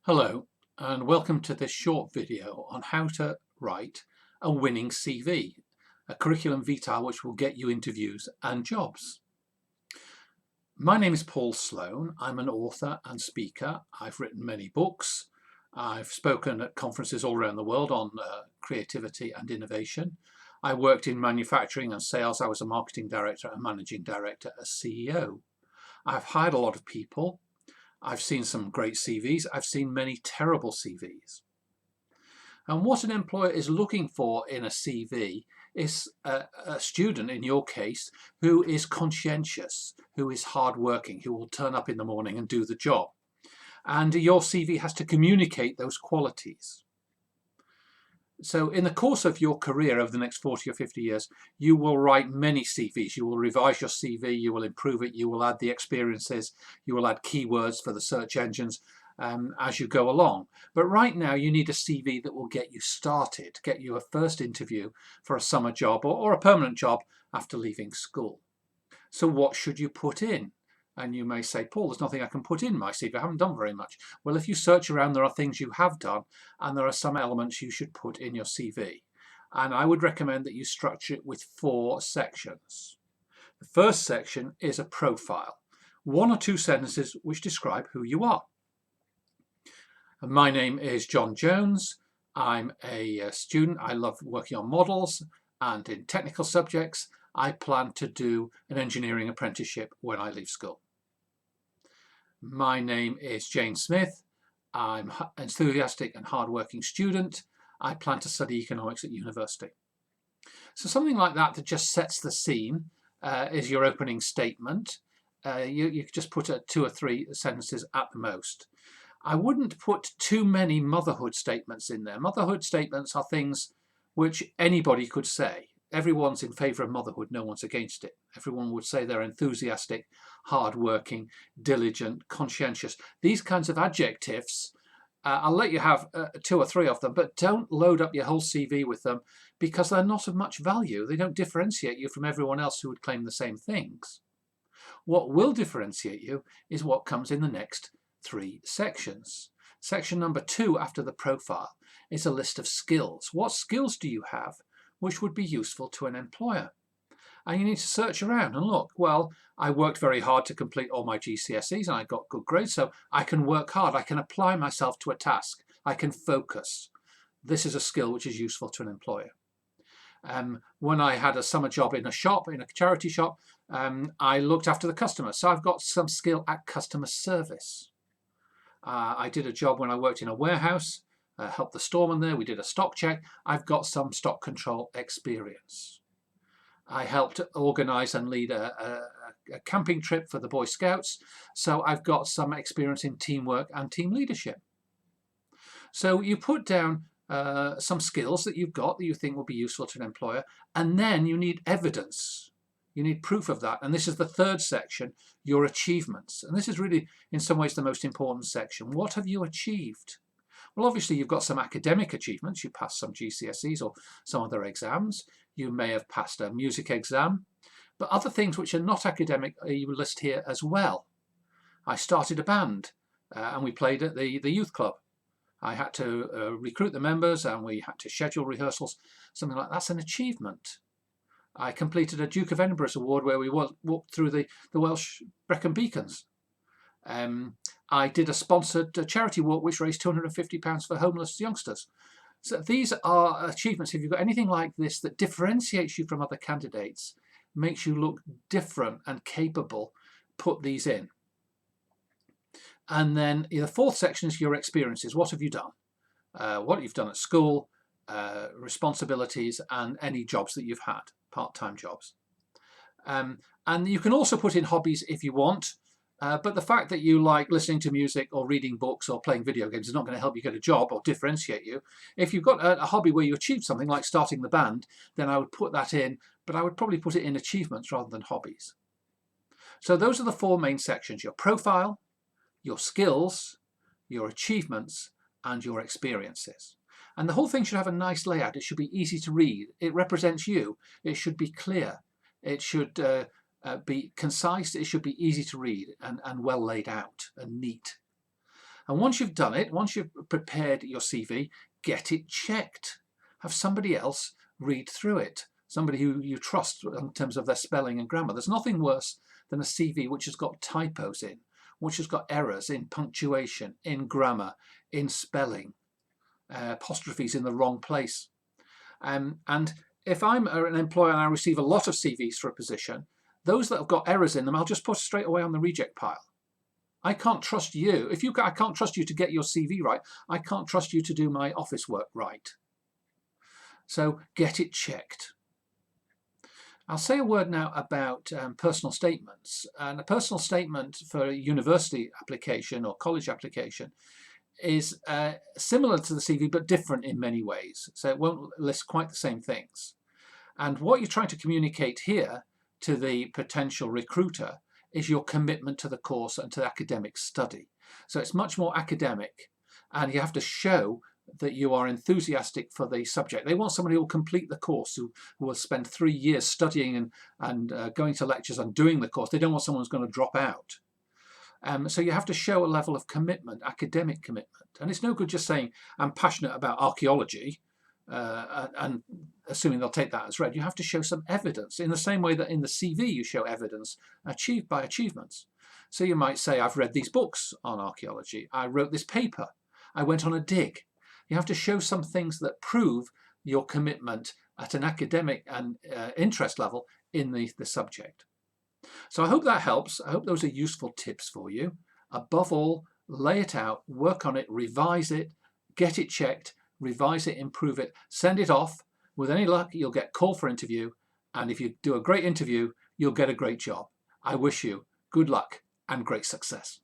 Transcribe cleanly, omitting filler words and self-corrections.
Hello, and welcome to this short video on how to write a winning CV, a curriculum vitae which will get you interviews and jobs. My name is Paul Sloan. I'm an author and speaker. I've written many books. I've spoken at conferences all around the world on creativity and innovation. I worked in manufacturing and sales. I was a marketing director, a managing director, a CEO. I've hired a lot of people. I've seen some great CVs. I've seen many terrible CVs. And what an employer is looking for in a CV is a student, in your case, who is conscientious, who is hardworking, who will turn up in the morning and do the job. And your CV has to communicate those qualities. So in the course of your career over the next 40 or 50 years, you will write many CVs. You will revise your CV, you will improve it, you will add the experiences, you will add keywords for the search engines as you go along. But right now you need a CV that will get you started, get you a first interview for a summer job or a permanent job after leaving school. So what should you put in? And you may say, Paul, there's nothing I can put in my CV. I haven't done very much. Well, if you search around, there are things you have done, and there are some elements you should put in your CV. And I would recommend that you structure it with 4 sections. The first section is a profile, 1 or 2 sentences which describe who you are. And my name is John Jones. I'm a student. I love working on models and in technical subjects. I plan to do an engineering apprenticeship when I leave school. My name is Jane Smith. I'm an enthusiastic and hardworking student. I plan to study economics at university. So something like that just sets the scene is your opening statement. You just put 2 or 3 sentences at the most. I wouldn't put too many motherhood statements in there. Motherhood statements are things which anybody could say. Everyone's in favour of motherhood, no one's against it. Everyone would say they're enthusiastic, hardworking, diligent, conscientious. These kinds of adjectives, I'll let you have 2 or 3 of them, but don't load up your whole CV with them because they're not of much value. They don't differentiate you from everyone else who would claim the same things. What will differentiate you is what comes in the next 3 sections. Section number 2 after the profile is a list of skills. What skills do you have which would be useful to an employer? And you need to search around and look. Well, I worked very hard to complete all my GCSEs and I got good grades, so I can work hard. I can apply myself to a task. I can focus. This is a skill which is useful to an employer. When I had a summer job in a shop, in a charity shop, I looked after the customers. So I've got some skill at customer service. I did a job when I worked in a warehouse. Helped the storeman there. We did a stock check. I've got some stock control experience. I helped organise and lead a camping trip for the Boy Scouts, so I've got some experience in teamwork and team leadership. So you put down some skills that you've got that you think will be useful to an employer, and then you need evidence. You need proof of that. And this is the 3rd section, your achievements. And this is really, in some ways, the most important section. What have you achieved? Well, obviously, you've got some academic achievements. You passed some GCSEs or some other exams. You may have passed a music exam. But other things which are not academic, you list here as well. I started a band and we played at the youth club. I had to recruit the members and we had to schedule rehearsals. Something like that's an achievement. I completed a Duke of Edinburgh's award where we walked through the Welsh Brecon Beacons. I did a sponsored charity walk which raised £250 for homeless youngsters. So these are achievements. If you've got anything like this that differentiates you from other candidates, makes you look different and capable, put these in. And then the 4th section is your experiences. What have you done? What you've done at school, responsibilities, and any jobs that you've had, part-time jobs. And you can also put in hobbies if you want. But the fact that you like listening to music or reading books or playing video games is not going to help you get a job or differentiate you. If you've got a hobby where you achieved something like starting the band, then I would put that in, but I would probably put it in achievements rather than hobbies. So those are the 4 main sections: your profile, your skills, your achievements, and your experiences. And the whole thing should have a nice layout. It should be easy to read. It represents you. It should be clear. It should be concise. It should be easy to read and well laid out and neat. And once you've done it, once you've prepared your CV, get it checked. Have somebody else read through it, somebody who you trust in terms of their spelling and grammar. There's nothing worse than a CV which has got typos in, which has got errors in punctuation, in grammar, in spelling, apostrophes in the wrong place. And if I'm an employer and I receive a lot of CVs for a position, those that have got errors in them, I'll just put straight away on the reject pile. I can't trust you. I can't trust you to get your CV right, I can't trust you to do my office work right. So get it checked. I'll say a word now about personal statements. And a personal statement for a university application or college application is similar to the CV but different in many ways. So it won't list quite the same things. And what you're trying to communicate here to the potential recruiter is your commitment to the course and to academic study. So it's much more academic, and you have to show that you are enthusiastic for the subject. They want somebody who will complete the course, who will spend 3 years studying and going to lectures and doing the course. They don't want someone who's going to drop out. So you have to show a level of commitment, academic commitment. And it's no good just saying, I'm passionate about archaeology, and assuming they'll take that as read. You have to show some evidence in the same way that in the CV you show evidence achieved by achievements. So you might say, I've read these books on archaeology, I wrote this paper, I went on a dig. You have to show some things that prove your commitment at an academic and interest level in the subject. So I hope that helps. I hope those are useful tips for you. Above all, lay it out, work on it, revise it, get it checked, revise it, improve it, send it off. With any luck, you'll get called for interview. And if you do a great interview, you'll get a great job. I wish you good luck and great success.